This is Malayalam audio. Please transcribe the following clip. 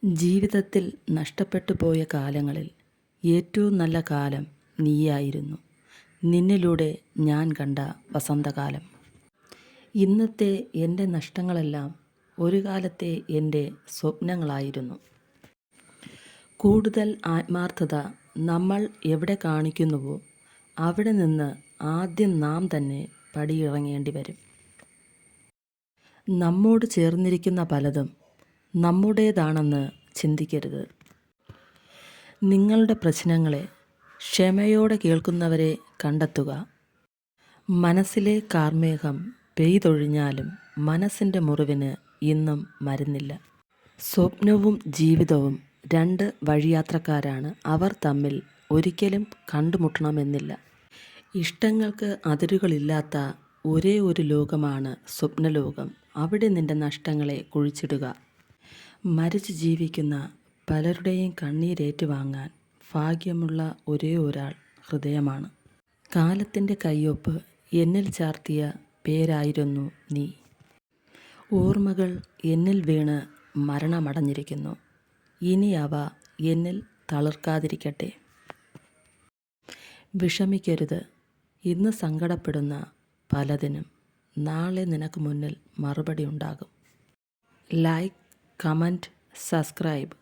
ജീവിതത്തിൽ നഷ്ടപ്പെട്ടു പോയ കാലങ്ങളിൽ ഏറ്റവും നല്ല കാലം നീയായിരുന്നു. നിന്നിലൂടെ ഞാൻ കണ്ട വസന്തകാലം. ഇന്നത്തെ എൻ്റെ നഷ്ടങ്ങളെല്ലാം ഒരു കാലത്തെ എൻ്റെ സ്വപ്നങ്ങളായിരുന്നു. കൂടുതൽ ആത്മാർത്ഥത നമ്മൾ എവിടെ കാണിക്കുന്നുവോ അവിടെ നിന്ന് ആദ്യം നാം തന്നെ പടിയിറങ്ങേണ്ടി വരും. നമ്മോട് ചേർന്നിരിക്കുന്ന പലതും നമ്മുടേതാണെന്ന് ചിന്തിക്കരുത്. നിങ്ങളുടെ പ്രശ്നങ്ങളെ ക്ഷമയോടെ കേൾക്കുന്നവരെ കണ്ടെത്തുക. മനസ്സിലെ കാർമേഘം പെയ്തൊഴിഞ്ഞാലും മനസ്സിൻ്റെ മുറിവിന് ഇന്നും മരുന്നില്ല. സ്വപ്നവും ജീവിതവും രണ്ട് വഴിയാത്രക്കാരാണ്. അവർ തമ്മിൽ ഒരിക്കലും കണ്ടുമുട്ടണമെന്നില്ല. ഇഷ്ടങ്ങൾക്ക് അതിരുകളില്ലാത്ത ഒരേ ഒരു ലോകമാണ് സ്വപ്നലോകം. അവിടെ നിന്റെ നഷ്ടങ്ങളെ കുഴിച്ചിടുക. മരിച്ചു ജീവിക്കുന്ന പലരുടെയും കണ്ണീരേറ്റുവാങ്ങാൻ ഭാഗ്യമുള്ള ഒരേ ഒരാൾ ഹൃദയമാണ്. കാലത്തിൻ്റെ കയ്യൊപ്പ് എന്നിൽ ചാർത്തിയ പേരായിരുന്നു നീ. ഓർമ്മകൾ എന്നിൽ വീണ് മരണമടഞ്ഞിരിക്കുന്നു. ഇനി അവ എന്നിൽ തളിർക്കാതിരിക്കട്ടെ. വിഷമിക്കരുത്. ഇന്ന് സങ്കടപ്പെടുന്ന പലതിനും നാളെ നിനക്ക് മുന്നിൽ മറുപടി ഉണ്ടാകും. Like, comment, subscribe.